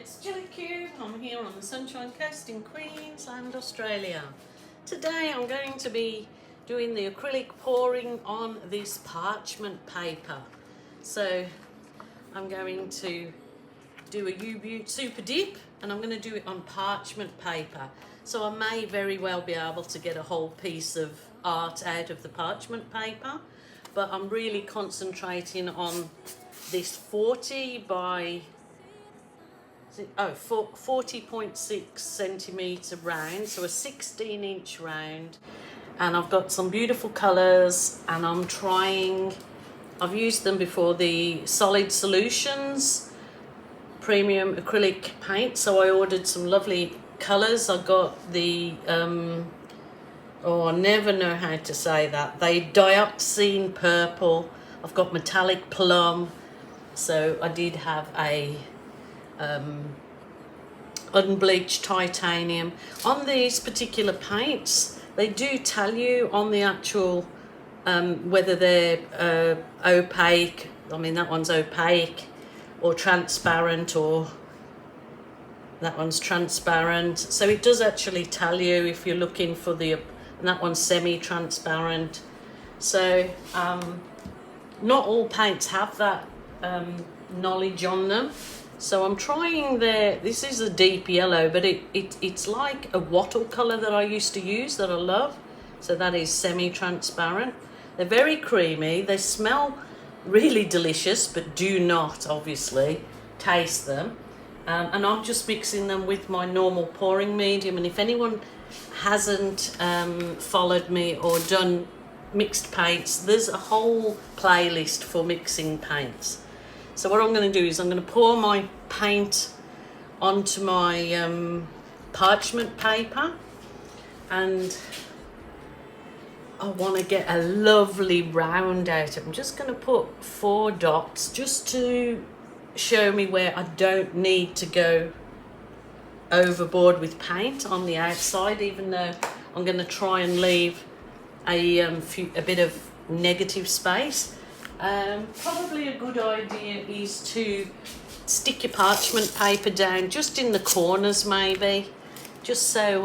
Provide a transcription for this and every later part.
it's Gilly Kube. I'm here on the Sunshine Coast in Queensland, Australia. Today I'm going to be doing the acrylic pouring on this parchment paper. So I'm going to do a U-Butte super dip and I'm going to do it on parchment paper. So I may very well be able to get a whole piece of art out of the parchment paper, but I'm really concentrating on this 40 by 40.6 centimetre round, so a 16-inch round, and I've got some beautiful colours and I've used them before, the Solid Solutions premium acrylic paint, so I ordered some lovely colours. I got the I never know how to say that, the dioxine purple, I've got metallic plum, so I did have a unbleached titanium. On these particular paints, they do tell you on the actual whether they're opaque, I mean that one's opaque, or transparent, or that one's transparent. So it does actually tell you if you're looking for and that one's semi-transparent. So not all paints have that knowledge on them. So I'm trying this is a deep yellow, but it's like a wattle colour that I used to use that I love. So that is semi-transparent. They're very creamy. They smell really delicious, but do not obviously taste them. And I'm just mixing them with my normal pouring medium. And if anyone hasn't followed me or done mixed paints, there's a whole playlist for mixing paints. So what I'm going to do is I'm going to pour my paint onto my parchment paper, and I want to get a lovely round out. I'm just going to put 4 dots just to show me where I don't need to go overboard with paint on the outside, even though I'm going to try and leave a bit of negative space. Probably a good idea is to stick your parchment paper down just in the corners, maybe, just so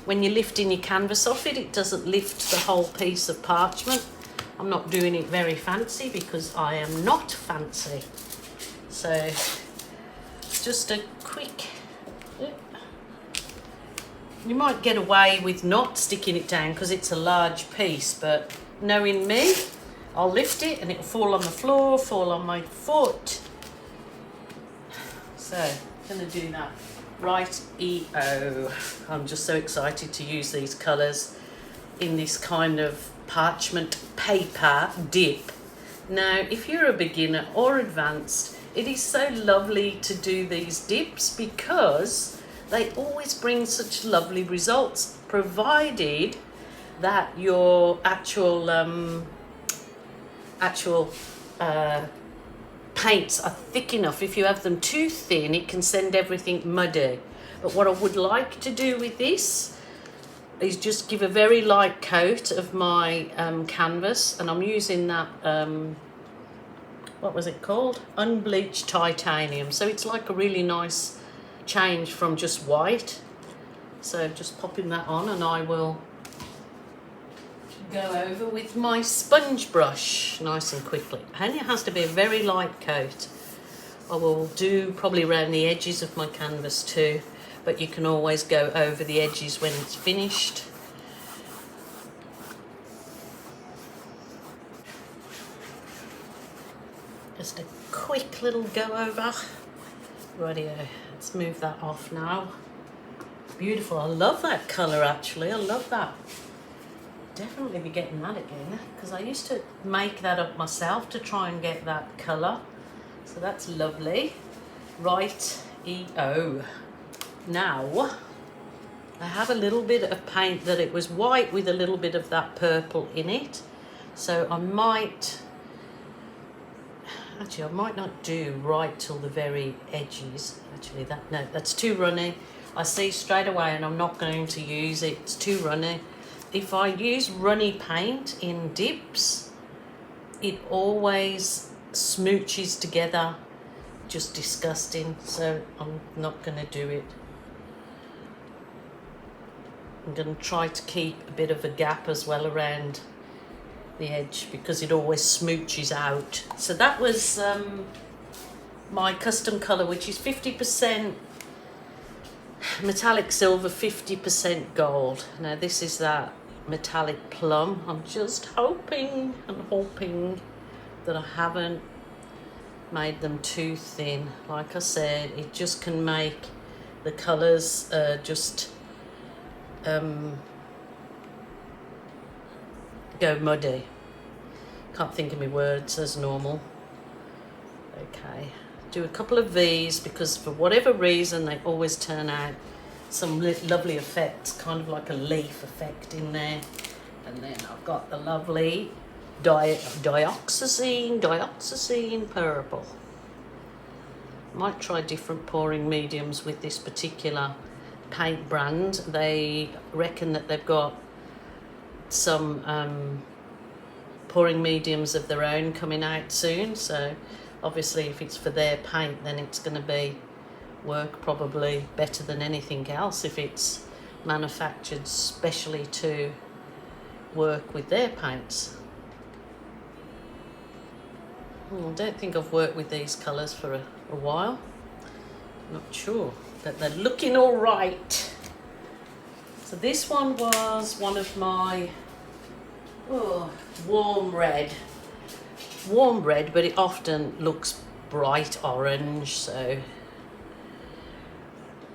when you're lifting your canvas off it doesn't lift the whole piece of parchment. I'm not doing it very fancy because I am not fancy. So it's just a quick, you might get away with not sticking it down because it's a large piece, but knowing me, I'll lift it and it'll fall on the floor, fall on my foot. So I'm going to do that. Right-eo. I'm just so excited to use these colours in this kind of parchment paper dip. Now, if you're a beginner or advanced, it is so lovely to do these dips because they always bring such lovely results, provided that your actual paints are thick enough. If you have them too thin, it can send everything muddy. But what I would like to do with this is just give a very light coat of my canvas, and I'm using that what was it called, unbleached titanium, so it's like a really nice change from just white. So just popping that on, and I will go over with my sponge brush nice and quickly, and it has to be a very light coat. I will do probably around the edges of my canvas too, but you can always go over the edges when it's finished. Just a quick little go over. Rightio, let's move that off now. Beautiful. I love that colour actually. I love that. Definitely be getting that again, because I used to make that up myself to try and get that colour. So that's lovely. Right-eo. Now I have a little bit of paint that it was white with a little bit of that purple in it, so I might not do right till the very edges. Actually, that's too runny. I see straight away, and I'm not going to use it. It's too runny. If I use runny paint in dips, it always smooches together just disgusting, so I'm not going to do it. I'm going to try to keep a bit of a gap as well around the edge because it always smooches out. So that was my custom colour, which is 50% metallic silver, 50% gold. Now this is that metallic plum. I'm just hoping and hoping that I haven't made them too thin. Like I said, it just can make the colours just go muddy. Can't think of my words as normal. Okay, do a couple of V's because for whatever reason they always turn out some lovely effects, kind of like a leaf effect in there. And then I've got the lovely dioxazine purple. Might try different pouring mediums with this particular paint brand. They reckon that they've got some pouring mediums of their own coming out soon, so obviously if it's for their paint then it's going to work probably better than anything else if it's manufactured specially to work with their paints. I don't think I've worked with these colours for a while. Not sure, but they're looking all right. So this one was one of my warm red, but it often looks bright orange. So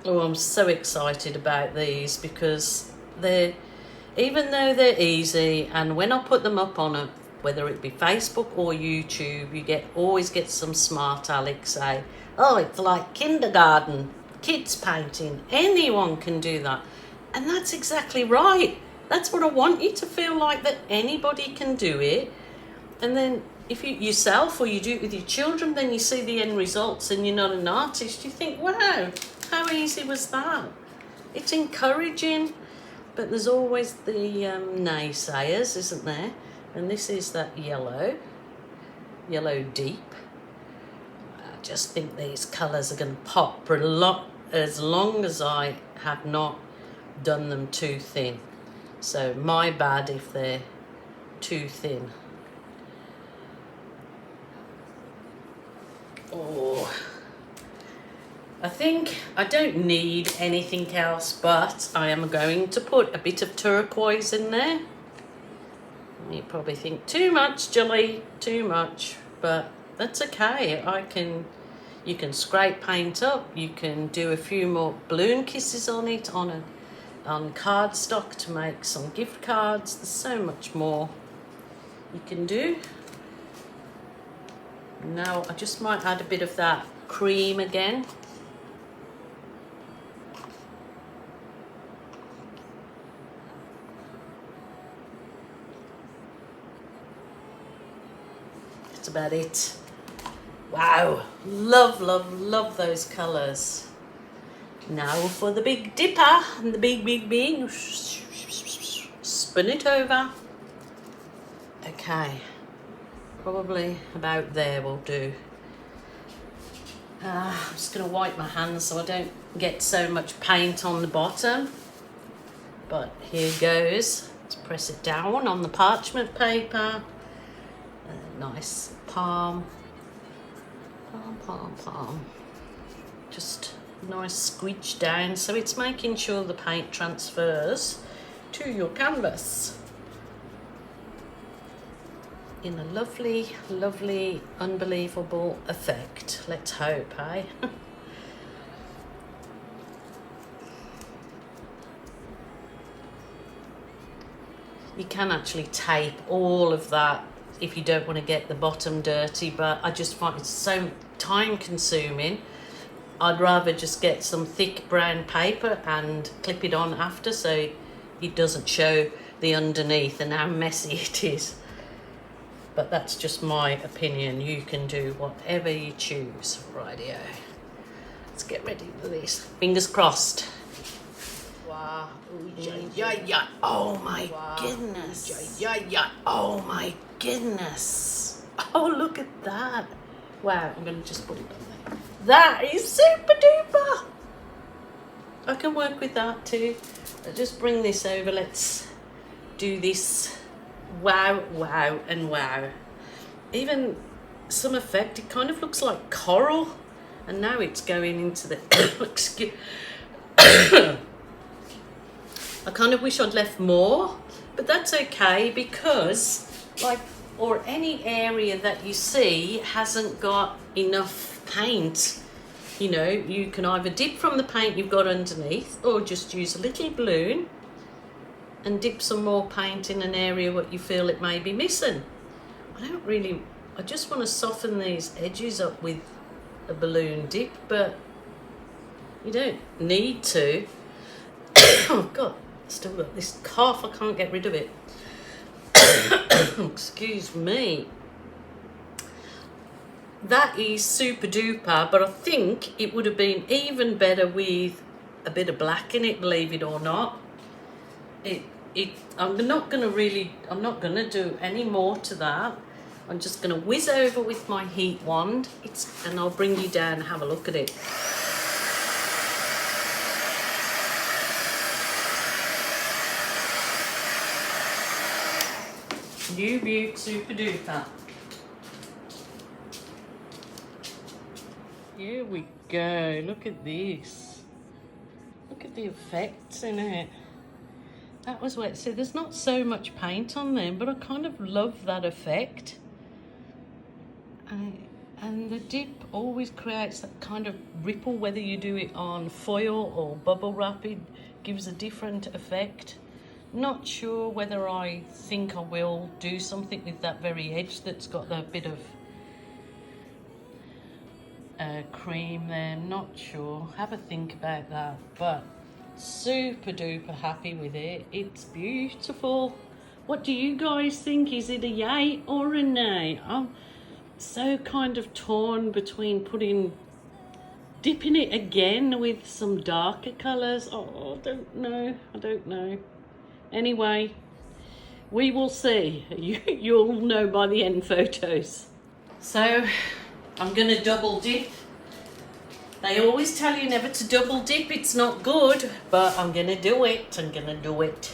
I'm so excited about these because even though they're easy, and when I put them up on whether it be Facebook or YouTube, you always get some smart Alex say, oh, it's like kindergarten, kids painting, anyone can do that. And that's exactly right. That's what I want you to feel like, that anybody can do it. And then if you yourself or you do it with your children, then you see the end results and you're not an artist. You think, wow, how easy was that? It's encouraging, but there's always the naysayers, isn't there? And this is that yellow deep. I just think these colours are going to pop for a lot, as long as I have not done them too thin. So my bad if they're too thin. Oh, I think I don't need anything else, but I am going to put a bit of turquoise in there. You probably think too much, Gilly, too much, but that's okay. You can scrape paint up. You can do a few more balloon kisses on it on cardstock to make some gift cards. There's so much more you can do. Now I just might add a bit of that cream again. That's about it. Wow, love those colours. Now for the Big Dipper and the big. Spin it over. Okay, probably about there will do. I'm just going to wipe my hands so I don't get so much paint on the bottom. But here goes. Let's press it down on the parchment paper. Nice palm. Just nice squeeze down, so it's making sure the paint transfers to your canvas in a lovely, unbelievable effect. Let's hope, eh? You can actually tape all of that if you don't want to get the bottom dirty, but I just find it so time consuming. I'd rather just get some thick brown paper and clip it on after so it doesn't show the underneath and how messy it is. But that's just my opinion. You can do whatever you choose. Rightio. Let's get ready for this. Fingers crossed. Wow. Yeah. Oh my goodness. Yeah. Oh my goodness. Oh, look at that. Wow, I'm going to just put it on there. That is super duper. I can work with that too. I'll just bring this over. Let's do this. Wow, wow, and wow. Even some effect, it kind of looks like coral. And now it's going into the... excuse... I kind of wish I'd left more. But that's okay because, like, or any area that you see hasn't got enough paint. You know, you can either dip from the paint you've got underneath or just use a little balloon and dip some more paint in an area what you feel it may be missing. I just want to soften these edges up with a balloon dip, but you don't need to. Oh God, still got this cough, I can't get rid of it. Excuse me. That is super duper, but I think it would have been even better with a bit of black in it, believe it or not. I'm not gonna do any more to that. I'm just gonna whiz over with my heat wand, and I'll bring you down and have a look at it. New Beaut super duper. Here we go. Look at this. Look at the effects in it. That was wet. So there's not so much paint on them, but I kind of love that effect. And the dip always creates that kind of ripple, whether you do it on foil or bubble wrap, it gives a different effect. Not sure whether I think I will do something with that very edge that's got that bit of cream there. Not sure. Have a think about that, but super duper happy with it. It's beautiful. What do you guys think? Is it a yay or a nay? I'm so kind of torn between dipping it again with some darker colours. Oh, I don't know. Anyway, we will see. You'll know by the end photos. So I'm going to double dip. They always tell you never to double dip, it's not good, but I'm going to do it. I'm going to do it.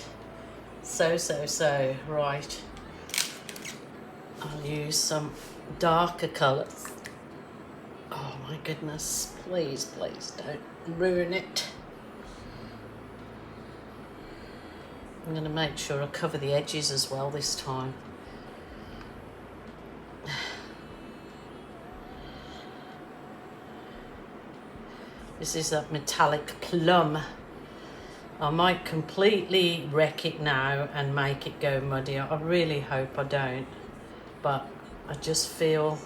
So, right. I'll use some darker colours. Oh my goodness, please don't ruin it. I'm going to make sure I cover the edges as well this time. This is that metallic plum. I might completely wreck it now and make it go muddy. I really hope I don't. But I just feel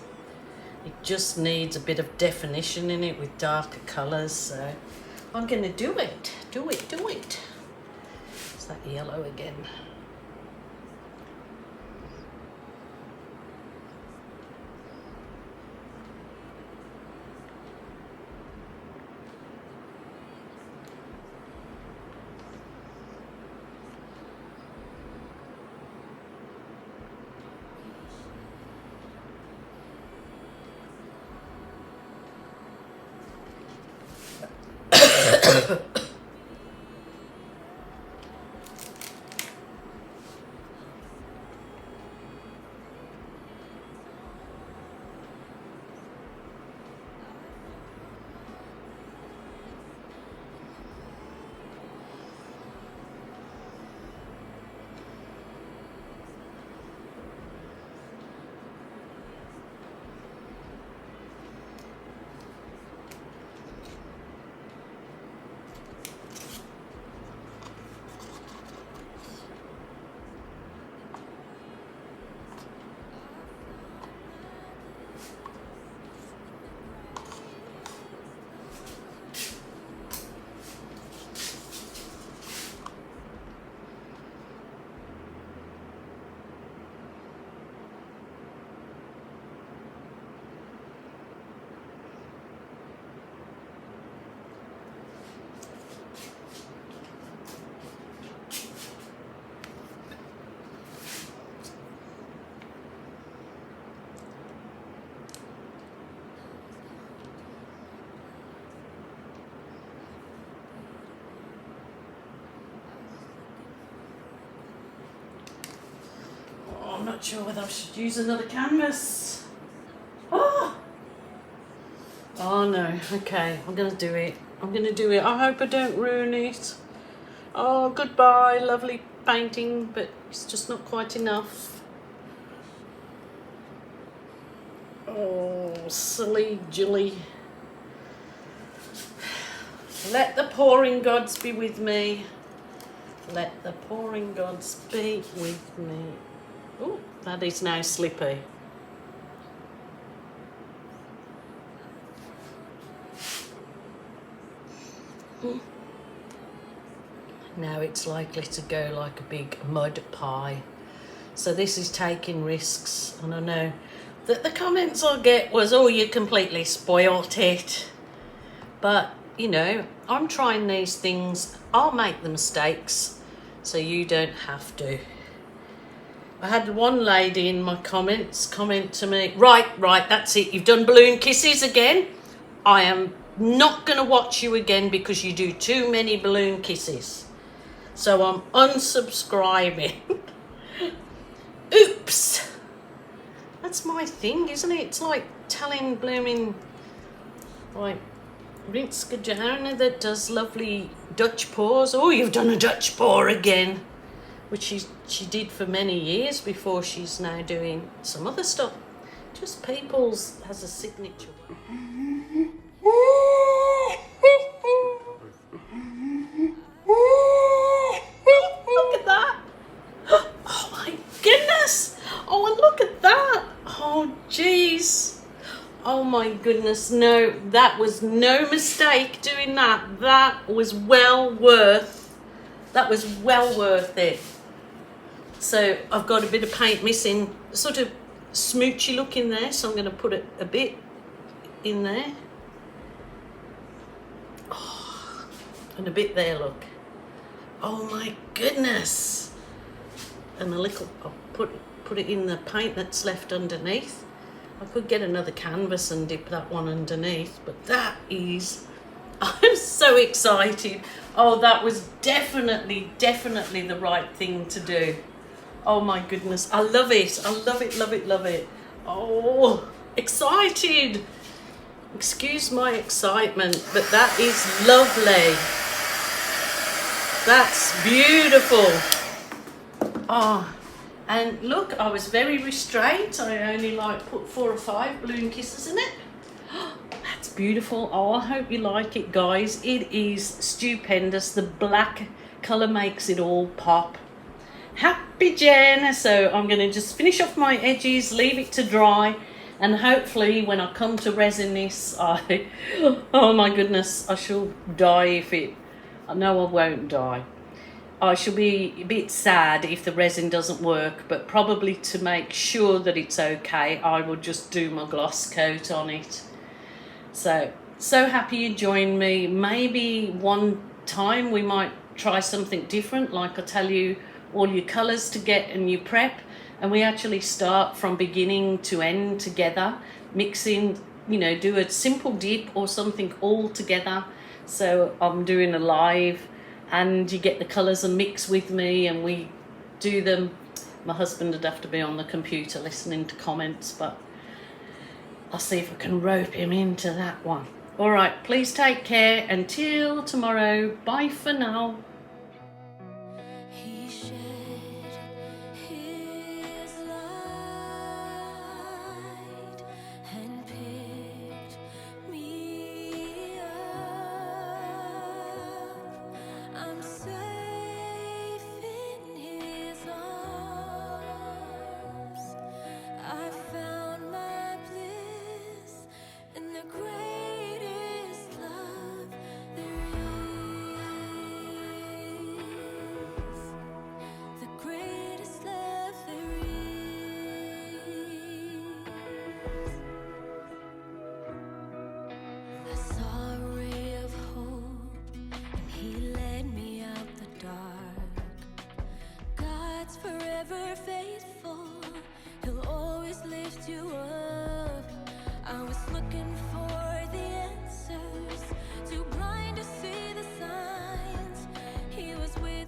it just needs a bit of definition in it with darker colours. So I'm going to do it. Do it. It's that yellow again. not sure whether I should use another canvas. Oh no, okay, I'm gonna do it. I'm gonna do it. I hope I don't ruin it. Oh, goodbye, lovely painting, but it's just not quite enough. Oh, silly Gilly. Let the pouring gods be with me. Let the pouring gods be with me. Oh, that is now slippy. Now it's likely to go like a big mud pie. So this is taking risks, and I know that the comments I get was, oh, you completely spoilt it. But, you know, I'm trying these things. I'll make the mistakes so you don't have to. I had one lady in my comments comment to me, right, that's it. You've done balloon kisses again. I am not going to watch you again because you do too many balloon kisses. So I'm unsubscribing. Oops. That's my thing, isn't it? It's like telling blooming, like, Rinske Johanna that does lovely Dutch pours. Oh, you've done a Dutch pour again. Which she did for many years before she's now doing some other stuff. Just People's has a signature. Look at that. Oh my goodness. Oh, and look at that. Oh, jeez. Oh my goodness. No, that was no mistake doing that. That was well worth it. So I've got a bit of paint missing, sort of smoochy look in there, so I'm going to put it a bit in there. Oh, and a bit there, look. Oh my goodness. And a little, I'll put it in the paint that's left underneath. I could get another canvas and dip that one underneath, but that is, I'm so excited. Oh, that was definitely the right thing to do. Oh my goodness, I love it. I love it. Oh, excited. Excuse my excitement, but that is lovely. That's beautiful. Oh, and look, I was very restrained. I only put 4 or 5 balloon kisses in it. That's beautiful. Oh, I hope you like it, guys. It is stupendous. The black colour makes it all pop. Happy Jen. So I'm going to just finish off my edges, leave it to dry, and hopefully when I come to resin this, oh my goodness, I shall die if it, no, I won't die. I shall be a bit sad if the resin doesn't work, but probably to make sure that it's okay, I will just do my gloss coat on it. So happy you joined me. Maybe one time we might try something different, like I tell you all your colours to get and you prep, and we actually start from beginning to end together, mixing, you know, do a simple dip or something all together. So I'm doing a live and you get the colours and mix with me and we do them. My husband would have to be on the computer listening to comments, but I'll see if I can rope him into that one. All right, please take care. Until tomorrow, bye for now.